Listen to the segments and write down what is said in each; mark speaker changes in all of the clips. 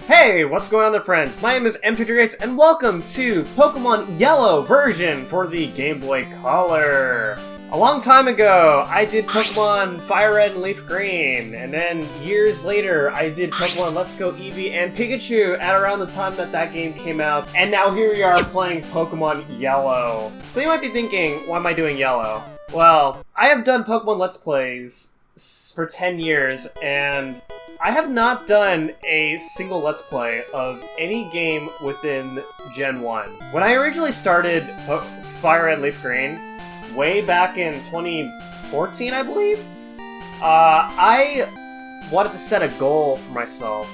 Speaker 1: Hey, what's going on there, friends? My name is M238 and welcome to Pokemon Yellow version for the Game Boy Color. A long time ago, I did Pokemon Fire Red and Leaf Green, and then years later, I did Pokemon Let's Go Eevee and Pikachu at around the time that game came out, and now here we are playing Pokemon Yellow. So you might be thinking, why am I doing Yellow? Well, I have done Pokemon Let's Plays for 10 years, and I have not done a single Let's Play of any game within Gen 1. When I originally started Fire Red and Leaf Green, way back in 2014, I believe, I wanted to set a goal for myself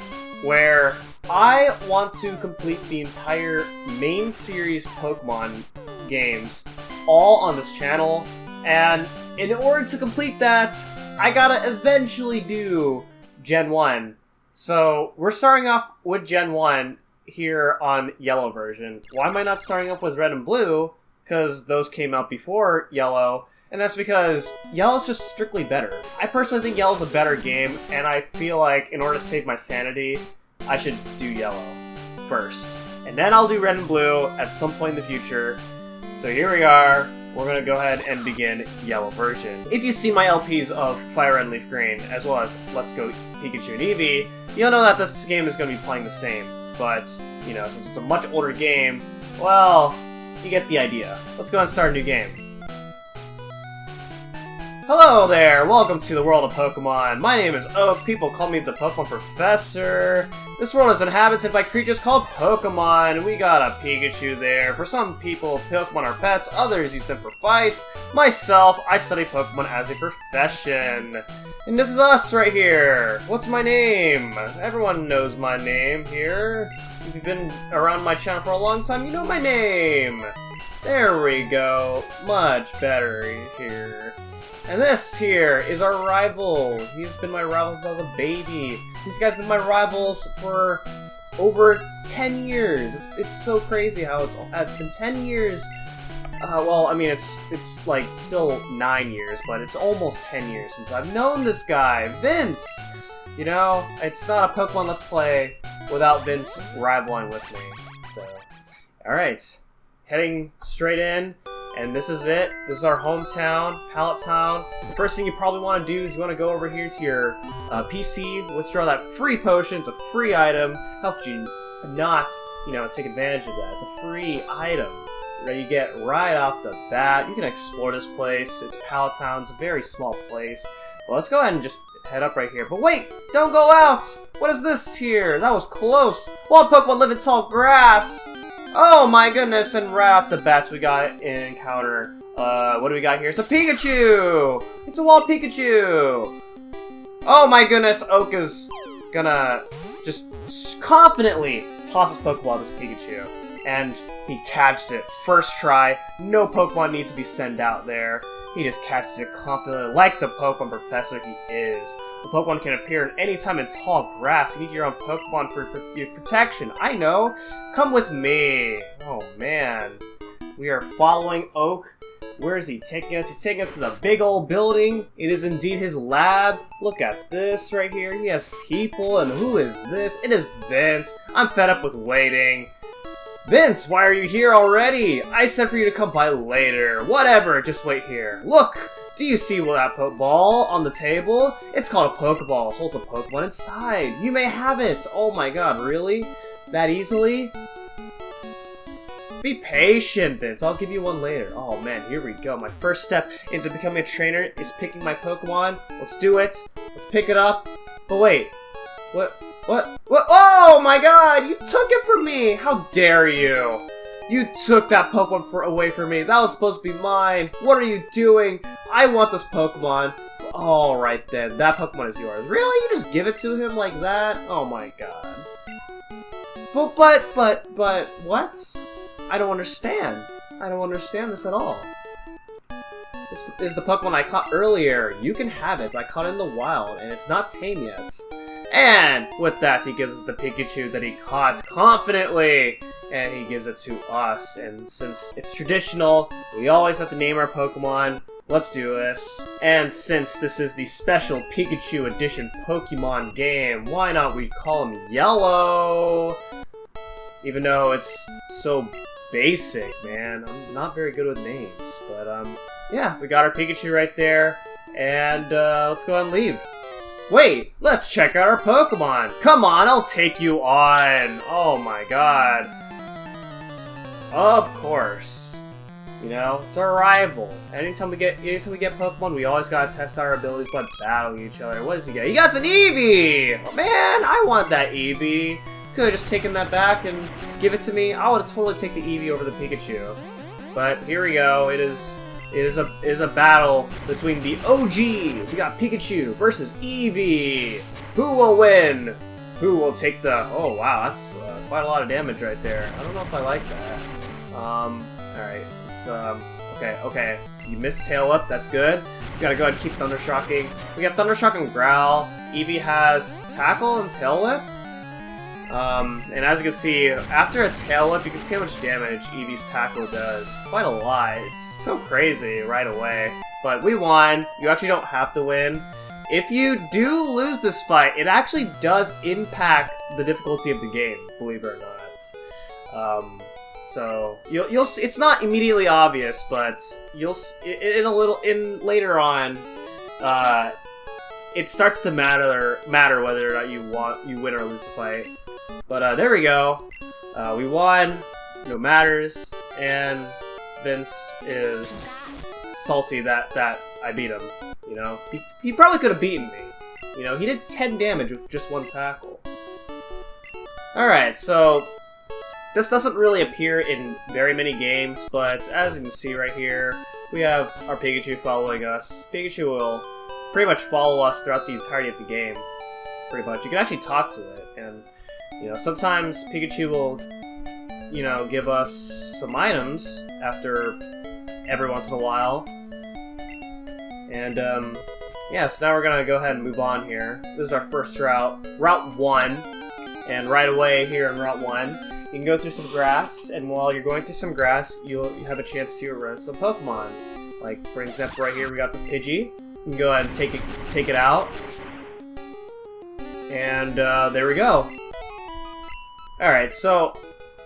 Speaker 1: where I want to complete the entire main series Pokemon games all on this channel, and in order to complete that, I gotta eventually do Gen 1. So we're starting off with Gen 1 here on Yellow version. Why am I not starting off with Red and Blue? Because those came out before Yellow, and that's because Yellow's just strictly better. I personally think Yellow's a better game, and I feel like in order to save my sanity, I should do Yellow first. And then I'll do Red and Blue at some point in the future. So here we are. We're going to go ahead and begin Yellow version. If you've seen my LPs of Fire Red and Leaf Green, as well as Let's Go Pikachu and Eevee, you'll know that this game is going to be playing the same. But, you know, since it's a much older game, well, you get the idea. Let's go ahead and start a new game. Hello there! Welcome to the world of Pokemon. My name is Oak. People call me the Pokemon Professor. This world is inhabited by creatures called Pokemon. We got a Pikachu there. For some people, Pokemon are pets. Others use them for fights. Myself, I study Pokemon as a profession. And this is us right here. What's my name? Everyone knows my name here. If you've been around my channel for a long time, you know my name. There we go. Much better here. And this here is our rival. He's been my rival since I was a baby. These guys have been my rivals for over 10 years. It's so crazy how it's been 10 years. Well, I mean, it's like still 9 years, but it's almost 10 years since I've known this guy, Vince. You know, it's not a Pokemon Let's Play without Vince rivaling with me. So, all right, heading straight in. And this is it. This is our hometown, Pallet Town. The first thing you probably want to do is you want to go over here to your PC, withdraw that free potion. It's a free item. Helps you not, you know, take advantage of that. It's a free item that you get right off the bat. You can explore this place. It's Pallet Town. It's a very small place. But let's go ahead and just head up right here. But wait! Don't go out! What is this here? That was close. Wild Pokemon live in tall grass. Oh my goodness, and right off the bats we got an encounter. What do we got here? It's a Pikachu! It's a wild Pikachu! Oh my goodness, Oak is gonna just confidently toss his Pokeball to this Pikachu. And he catches it. First try, no Pokemon needs to be sent out there. He just catches it confidently like the Pokemon Professor he is. The Pokemon can appear at any time in tall grass. You need your own Pokemon for your protection. I know. Come with me. Oh, man. We are following Oak. Where is he taking us? He's taking us to the big old building. It is indeed his lab. Look at this right here. He has people, and who is this? It is Vince. I'm fed up with waiting. Vince, why are you here already? I said for you to come by later. Whatever, just wait here. Look! Do you see that ball on the table? It's called a Pokeball. It holds a Pokemon inside. You may have it. Oh my god, really? That easily? Be patient, Vince. I'll give you one later. Oh man, here we go. My first step into becoming a trainer is picking my Pokemon. Let's do it. Let's pick it up. But wait. What? Oh my god! You took it from me! How dare you! You took that Pokemon away from me. That was supposed to be mine. What are you doing? I want this Pokemon. Alright then, that Pokemon is yours. Really? You just give it to him like that? Oh my god. But, what? I don't understand. I don't understand this at all. This is the Pokemon I caught earlier. You can have it. I caught it in the wild, and it's not tame yet. And with that, he gives us the Pikachu that he caught confidently, and he gives it to us. And since it's traditional, we always have to name our Pokemon. Let's do this. And since this is the special Pikachu Edition Pokemon game, why not we call him Yellow? Even though it's so basic, man. I'm not very good with names, but yeah, we got our Pikachu right there, and let's go ahead and leave. Wait, let's check out our Pokemon. Come on, I'll take you on. Oh my god. Of course. You know, it's our rival. Anytime we get Pokemon, we always gotta test our abilities by battling each other. What does he get? He got an Eevee! Oh, man, I want that Eevee. Could have just taken that back and give it to me. I would have totally taken the Eevee over the Pikachu. But here we go. It is a battle between the OG. We got Pikachu versus Eevee. Who will win? Who will take the... Oh, wow, that's quite a lot of damage right there. I don't know if I like that. Alright, let's, okay. You missed Tail Whip, that's good. Just gotta go ahead and keep Thundershocking. We have Thundershock and Growl. Eevee has Tackle and Tail Whip. And as you can see, after a Tail Whip, you can see how much damage Eevee's Tackle does. It's quite a lot. It's so crazy right away. But we won. You actually don't have to win. If you do lose this fight, it actually does impact the difficulty of the game, believe it or not. So you'll see, it's not immediately obvious, but you'll later on, it starts to matter whether or not you win or lose the fight. But there we go. We won. No matters. And Vince is salty that I beat him. You know, he probably could have beaten me. You know, he did 10 damage with just one tackle. All right, so this doesn't really appear in very many games, but as you can see right here, we have our Pikachu following us. Pikachu will pretty much follow us throughout the entirety of the game. Pretty much. You can actually talk to it, and you know, sometimes Pikachu will, you know, give us some items after every once in a while. And, yeah, so now we're gonna go ahead and move on here. This is our first route, Route 1. And right away here in Route 1, you can go through some grass, and while you're going through some grass, you have a chance to run some Pokemon. Like, for example, right here we got this Pidgey. You can go ahead and take it out. And, there we go. Alright, so,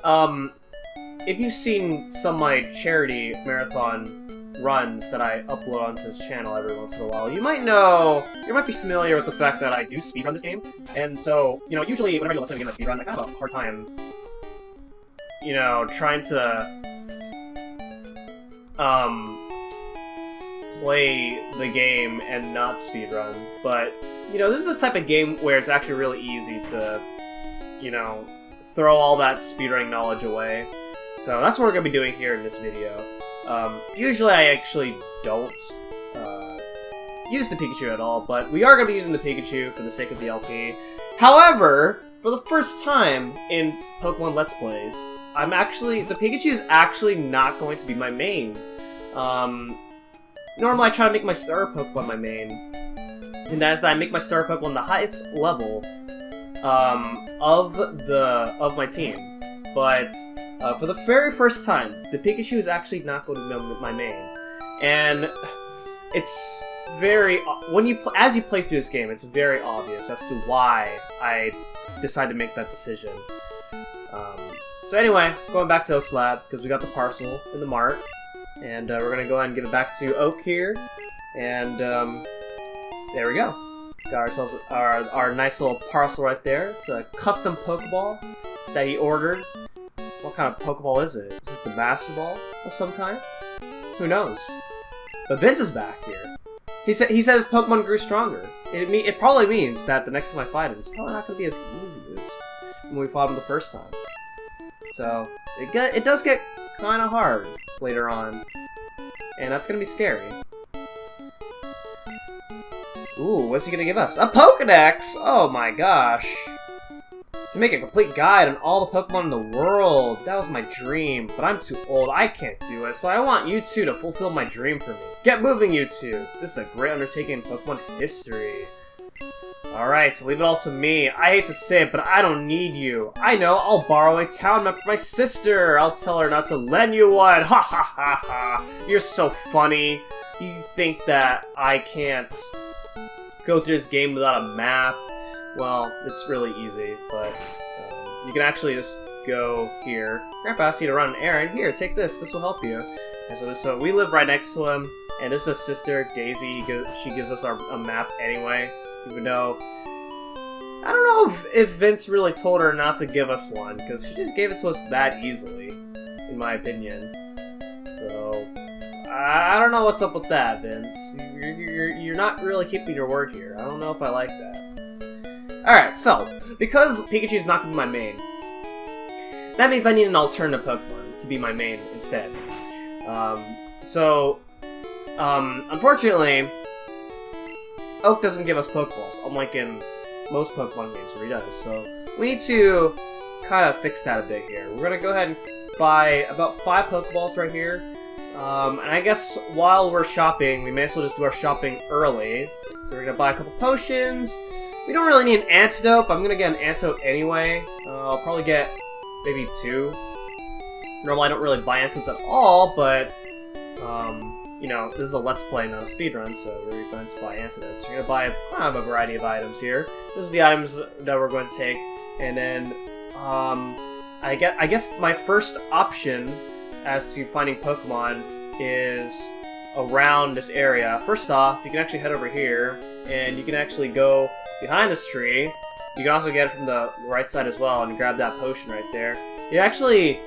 Speaker 1: if you've seen some of my charity marathon runs that I upload onto this channel every once in a while, you might be familiar with the fact that I do speedrun this game. And so, you know, usually whenever I do a speedrun, I kind of have a hard time, you know, trying to, play the game and not speedrun. But, you know, this is a type of game where it's actually really easy to, you know, throw all that speedrunning knowledge away. So that's what we're going to be doing here in this video. Usually I actually don't use the Pikachu at all, but we are going to be using the Pikachu for the sake of the LP. However, for the first time in Pokemon Let's Plays, the Pikachu is actually not going to be my main. Normally I try to make my starter Pokemon my main, and that is that I make my starter Pokemon the highest level of my team. But for the very first time, the Pikachu is actually not going to be my main, and it's very as you play through this game, it's very obvious as to why I decided to make that decision. So anyway, going back to Oak's lab because we got the parcel in the mart, and we're gonna go ahead and give it back to Oak here, and there we go. Got ourselves our nice little parcel right there. It's a custom Pokeball that he ordered. What kind of Pokeball is it? Is it the Master Ball of some kind? Who knows? But Vince is back here. He said his Pokemon grew stronger. It probably means that the next time I fight him, it's probably not going to be as easy as when we fought him the first time. So it does get kind of hard later on, and that's going to be scary. Ooh, what's he going to give us? A Pokedex! Oh my gosh! to make a complete guide on all the Pokemon in the world. That was my dream, but I'm too old. I can't do it, so I want you two to fulfill my dream for me. Get moving, you two. This is a great undertaking in Pokemon history. Alright, so leave it all to me. I hate to say it, but I don't need you. I know, I'll borrow a town map for my sister. I'll tell her not to lend you one. Ha ha ha ha. You're so funny. You think that I can't go through this game without a map? Well, it's really easy, but you can actually just go here. Grandpa asked you to run an errand. Here, take this. This will help you. And so we live right next to him, and this is his sister, Daisy. She gives us a map anyway, even though I don't know if Vince really told her not to give us one, because she just gave it to us that easily, in my opinion. So I don't know what's up with that, Vince. You're not really keeping your word here. I don't know if I like that. Alright, so, because Pikachu's not going to be my main, that means I need an alternative Pokemon to be my main instead. Unfortunately, Oak doesn't give us Pokeballs, unlike in most Pokemon games where he does, so we need to kind of fix that a bit here. We're going to go ahead and buy about 5 Pokeballs right here. And I guess while we're shopping, we may as well just do our shopping early. So we're going to buy a couple potions. We don't really need an antidote, but I'm going to get an antidote anyway. I'll probably get maybe 2. Normally I don't really buy antidotes at all, but, you know, this is a Let's Play, not a speedrun, so we're going to buy antidotes. We're going to buy kind of a variety of items here. This is the items that we're going to take, and then, I guess my first option as to finding Pokemon is around this area. First off, you can actually head over here, and you can actually go behind this tree. You can also get it from the right side as well, and grab that potion right there. You actually,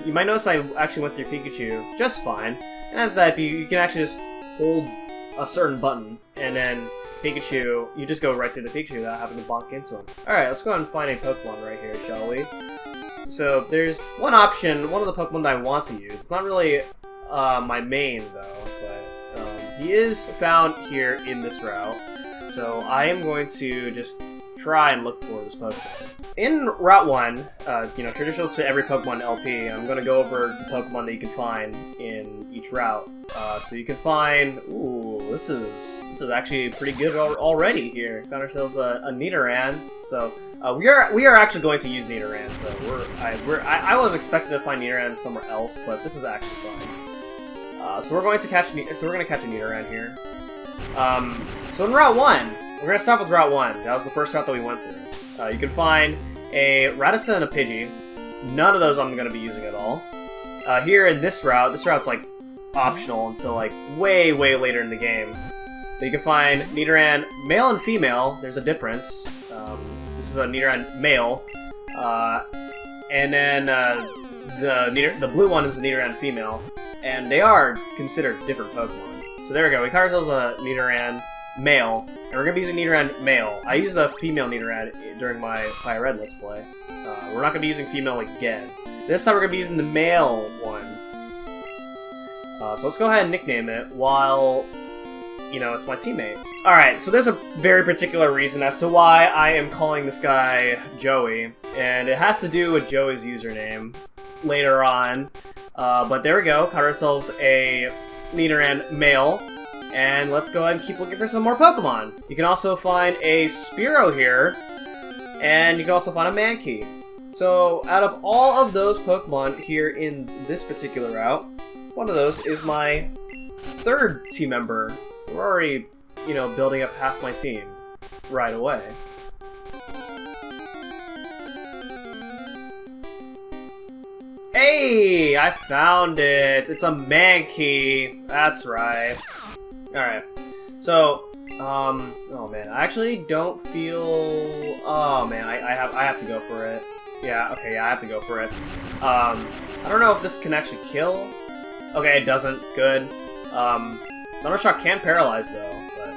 Speaker 1: you might notice I actually went through Pikachu just fine. And as that, you can actually just hold a certain button, and then Pikachu, you just go right through the Pikachu without having to bonk into him. Alright, let's go ahead and find a Pokemon right here, shall we? So, there's one option, one of the Pokemon that I want to use. It's not really my main, though, but he is found here in this route. So, I am going to just try and look for this Pokemon. In Route 1, you know, traditional to every Pokemon LP, I'm going to go over the Pokemon that you can find in each route. So you can find, ooh, this is actually pretty good already here. Found ourselves a Nidoran. So we are actually going to use Nidoran. So I was expecting to find Nidoran somewhere else, but this is actually fine. So we're going to catch a Nidoran here. So in Route 1. We're going to start with Route 1. That was the first route that we went through. You can find a Rattata and a Pidgey. None of those I'm going to be using at all. Here in this route's like optional until like way later in the game. But you can find Nidoran male and female. There's a difference. This is a Nidoran male. And then the blue one is a Nidoran female. And they are considered different Pokemon. So there we go. We caught ourselves a Nidoran male, and we're going to be using Nidoran male. I used a female Nidoran during my Fire Red Let's Play. We're not going to be using female again. This time we're going to be using the male one. So let's go ahead and nickname it while, you know, it's my teammate. Alright, so there's a very particular reason as to why I am calling this guy Joey, and it has to do with Joey's username later on. But there we go, caught ourselves a Nidoran male. And let's go ahead and keep looking for some more Pokemon. You can also find a Spearow here, and you can also find a Mankey. So, out of all of those Pokemon here in this particular route, one of those is my 3rd team member. We're already, you know, building up half my team right away. Hey! I found it! It's a Mankey! That's right. Alright, so, oh man, I actually don't feel, oh man, I have to go for it. Yeah, okay, yeah, I have to go for it. I don't know if this can actually kill. Okay, it doesn't, good. Thundershock can paralyze though, but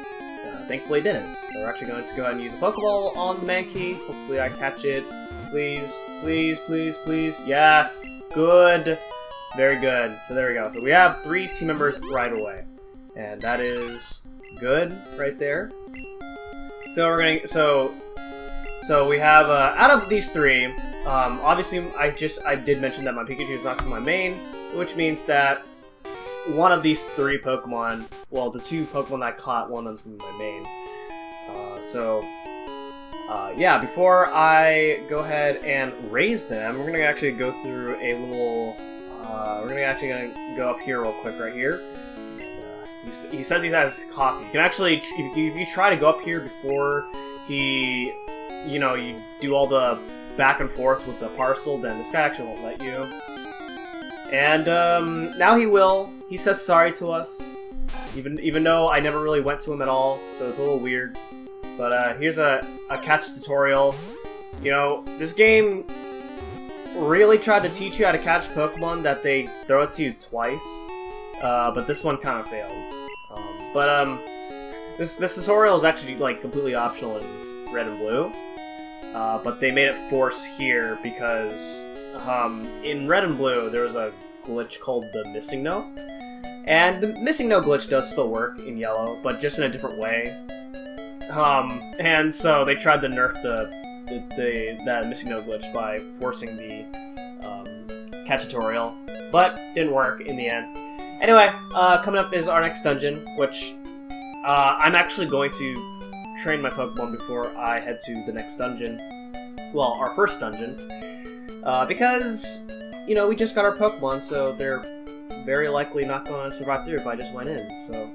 Speaker 1: thankfully it didn't. So we're actually going to go ahead and use a Pokeball on the Mankey. Hopefully I catch it. Please, please, please, please. Yes, good. Very good. So there we go. So we have 3 team members right away. And that is good right there. So we're going to, so So we have, out of these three, obviously I did mention that my Pikachu is not my main, which means that one of these three Pokemon, well, the two Pokemon I caught, one of them is my main. Yeah, before I go ahead and raise them, we're gonna actually go through a little, we're gonna actually go up here real quick right here. He says he has coffee. You can actually, if you try to go up here before he, you do all the back and forth with the parcel, then this guy actually won't let you. And now he will. He says sorry to us, even though I never really went to him at all, so it's a little weird. But here's a catch tutorial. This game really tried to teach you how to catch Pokemon that they throw it to you twice, but this one kind of failed. This tutorial is actually like completely optional in Red and Blue, but they made it force here because in Red and Blue there was a glitch called the Missing No, and the Missing No glitch does still work in Yellow, but just in a different way. And so they tried to nerf that Missing No glitch by forcing the catch tutorial, but didn't work in the end. Anyway, coming up is our next dungeon, which I'm actually going to train my Pokemon before I head to the next dungeon. Well, our first dungeon, because we just got our Pokemon, so they're very likely not going to survive through if I just went in. So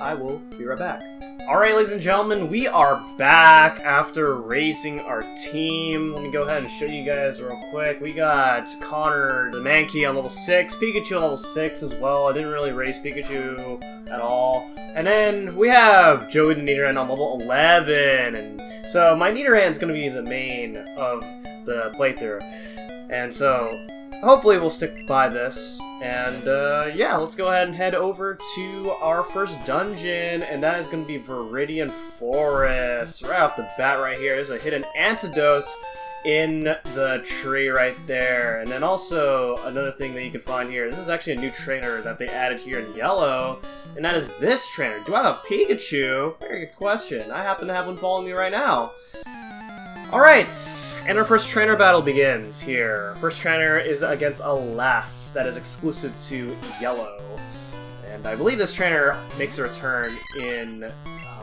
Speaker 1: I will be right back. Alright, ladies and gentlemen, we are back after raising our team. Let me go ahead and show you guys real quick. We got Connor, the Mankey, on level 6, Pikachu on level 6 as well. I didn't really raise Pikachu at all. And then we have Joey the Nidoran on level 11. And so my Nidoran is going to be the main of the playthrough. And so hopefully we'll stick by this. And yeah, let's go ahead and head over to our first dungeon, and that is going to be Viridian Forest. Right off the bat right here, there's a hidden antidote in the tree right there. And then also, another thing that you can find here, this is actually a new trainer that they added here in Yellow, and that is this trainer. Do I have a Pikachu? Very good question. I happen to have one following me right now. Alright! And our first trainer battle begins here. First trainer is against Alas, that is exclusive to Yellow. And I believe this trainer makes a return in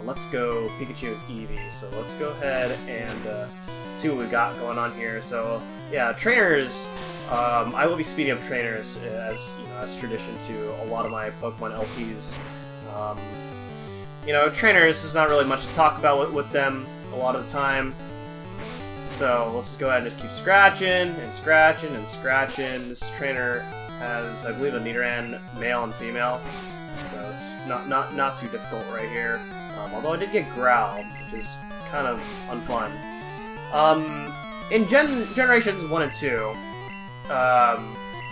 Speaker 1: Let's Go Pikachu and Eevee. So let's go ahead and see what we got going on here. So yeah, trainers, I will be speeding up trainers as tradition to a lot of my Pokemon LPs. Trainers, there's not really much to talk about with them a lot of the time. So let's just go ahead and just keep scratching and scratching and scratching. This trainer has, I believe, a Nidoran male and female, so it's not too difficult right here. Although I did get Growl, which is kind of unfun. In generations 1 and 2,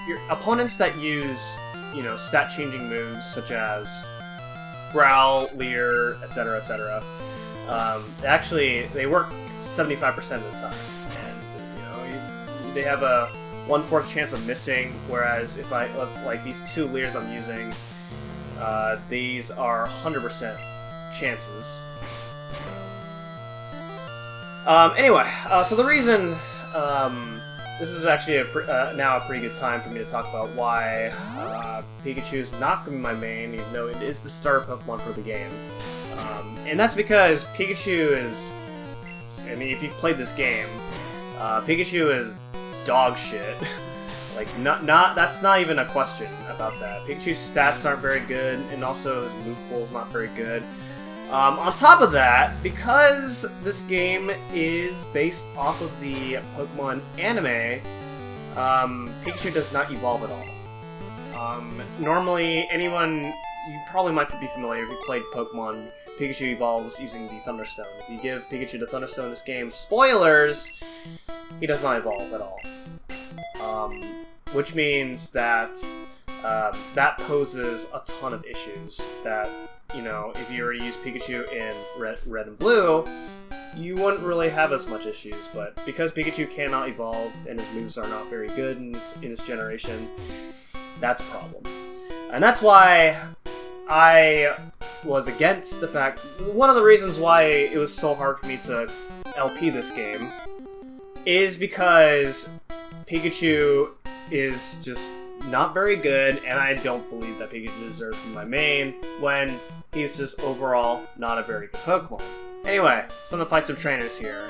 Speaker 1: your opponents that use stat-changing moves such as Growl, Leer, etc., etc. Actually, they work 75% of the time, and they have a 1/4 chance of missing. Whereas if I like these two Leers I'm using, these are 100% chances. Anyway, so the reason this is actually now a pretty good time for me to talk about why Pikachu is not going to be my main, even though it is the starter Pokemon for the game. And that's because Pikachu is, I mean, if you've played this game, Pikachu is dog shit. Like, that's not even a question about that. Pikachu's stats aren't very good, and also his move pool is not very good. On top of that, because this game is based off of the Pokemon anime, Pikachu does not evolve at all. Normally, you probably might be familiar if you played Pokemon. Pikachu evolves using the Thunderstone. If you give Pikachu the Thunderstone in this game, spoilers, he does not evolve at all. Which means that that poses a ton of issues that, if you were to use Pikachu in Red and Blue, you wouldn't really have as much issues, but because Pikachu cannot evolve and his moves are not very good in this generation, that's a problem. And that's why I was against the fact, one of the reasons why it was so hard for me to LP this game is because Pikachu is just not very good, and I don't believe that Pikachu deserves to be my main when he's just overall not a very good Pokemon. Anyway, it's time to fight some trainers here.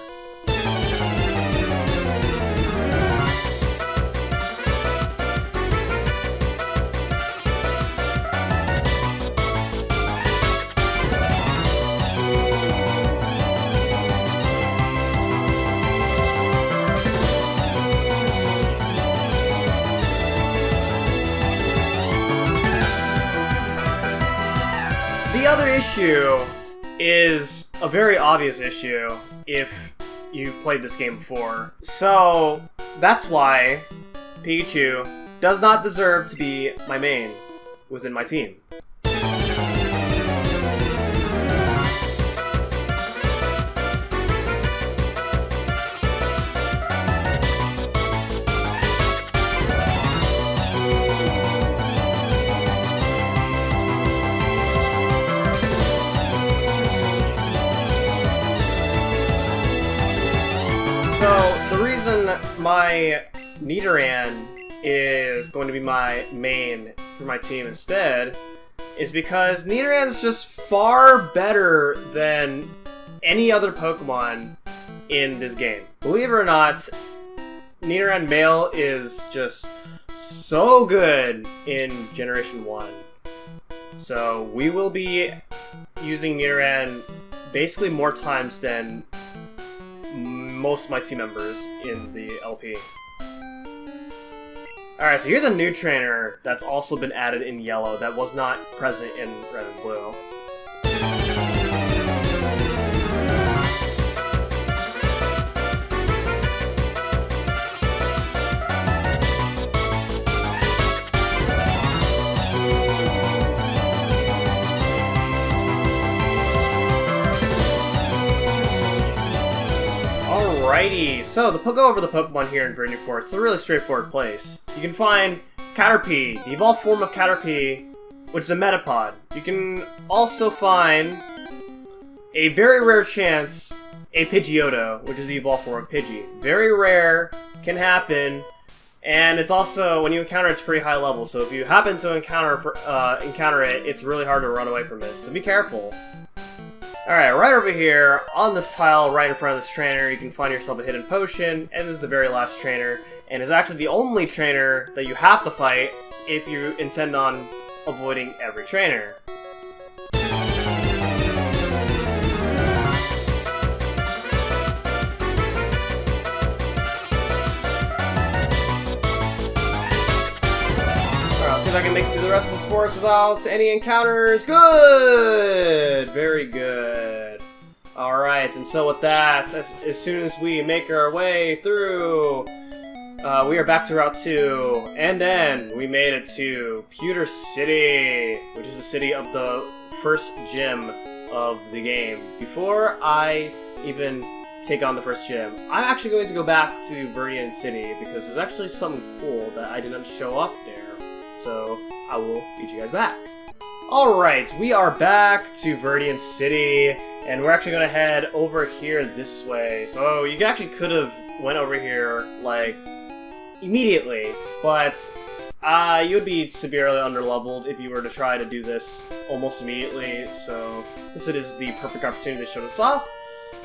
Speaker 1: The other issue is a very obvious issue if you've played this game before. So that's why Pikachu does not deserve to be my main within my team. So, the reason my Nidoran is going to be my main for my team instead is because Nidoran is just far better than any other Pokemon in this game. Believe it or not, Nidoran Male is just so good in Generation 1. So, we will be using Nidoran basically more times than most of my team members in the LP. Alright, so here's a new trainer that's also been added in Yellow that was not present in Red and Blue. Alrighty, so to go over the Pokemon here in Verdant Forest, it's a really straightforward place. You can find Caterpie, the evolved form of Caterpie, which is a Metapod. You can also find a very rare chance, a Pidgeotto, which is the evolved form of Pidgey. Very rare, can happen, and it's also, when you encounter it, it's pretty high level, so if you happen to encounter it, it's really hard to run away from it, so be careful. Alright, right over here, on this tile, right in front of this trainer, you can find yourself a hidden potion, and this is the very last trainer, and is actually the only trainer that you have to fight if you intend on avoiding every trainer. See if I can make it through the rest of this forest without any encounters. Good! Very good. Alright, and so with that, as soon as we make our way through, we are back to Route 2, and then we made it to Pewter City, which is the city of the first gym of the game. Before I even take on the first gym, I'm actually going to go back to Verdant City, because there's actually something cool that I didn't show off there. So, I will feed you guys back. Alright, we are back to Verdant City, and we're actually going to head over here this way. So, you actually could have went over here, like, immediately, but you would be severely underleveled if you were to try to do this almost immediately, so this is the perfect opportunity to show this off.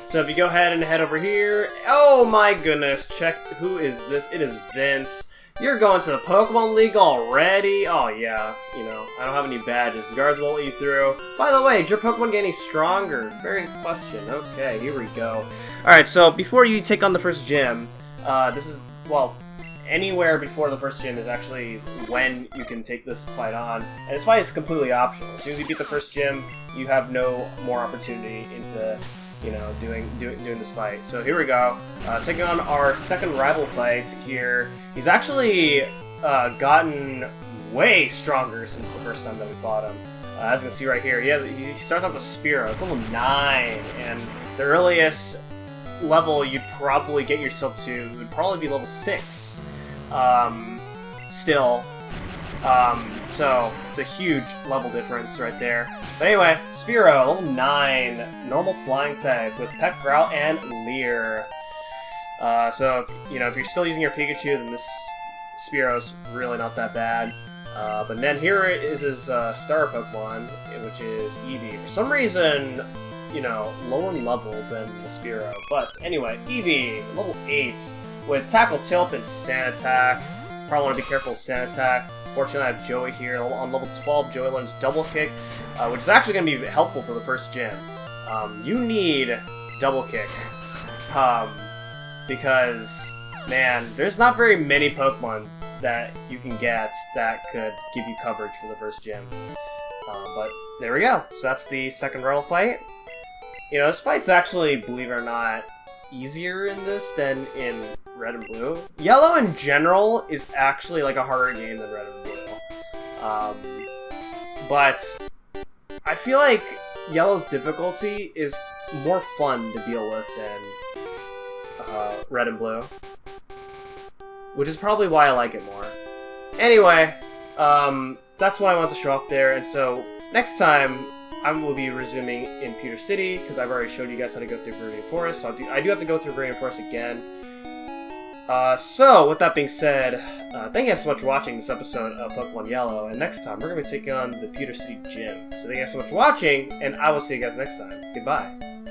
Speaker 1: So if you go ahead and head over here, oh my goodness, check, who is this? It is Vince. You're going to the Pokemon League already? Oh yeah, you know, I don't have any badges. The guards won't let you through. By the way, did your Pokemon get any stronger? Very good question. Okay, here we go. Alright, so before you take on the first gym, this is, well, anywhere before the first gym is actually when you can take this fight on. And this fight is completely optional. As soon as you beat the first gym, you have no more opportunity into, you know, doing this fight. So here we go. Taking on our second rival fight here. He's actually gotten way stronger since the first time that we fought him. As you can see right here, he starts off with Spearow. It's level 9, and the earliest level you'd probably get yourself to would probably be level 6. Still, So it's a huge level difference right there. But anyway, Spearow, level 9, normal flying type with Peck, Growl, and Leer. So, you know, if you're still using your Pikachu, then this Spearow's really not that bad. But then here is his star Pokemon, which is Eevee. For some reason, you know, lower level than the Spearow. But anyway, Eevee, level 8, with Tackle, Tilt, and Sand Attack. Probably want to be careful with Sand Attack. Fortunately, I have Joey here. On level 12, Joey learns Double Kick, which is actually going to be helpful for the first gym. You need Double Kick. Because, man, there's not very many Pokemon that you can get that could give you coverage for the first gym. But there we go. So that's the second royal fight. You know, this fight's actually, believe it or not, easier in this than in Red and Blue. Yellow in general is actually like a harder game than Red and Blue. But I feel like Yellow's difficulty is more fun to deal with than Red and Blue. Which is probably why I like it more. Anyway, that's what I want to show off there, and so next time I will be resuming in Pewter City, because I've already showed you guys how to go through Viridian Forest, so I do have to go through Viridian Forest again. So, with that being said, thank you guys so much for watching this episode of Pokemon Yellow, and next time we're going to be taking on the Pewter City Gym. So thank you guys so much for watching, and I will see you guys next time. Goodbye.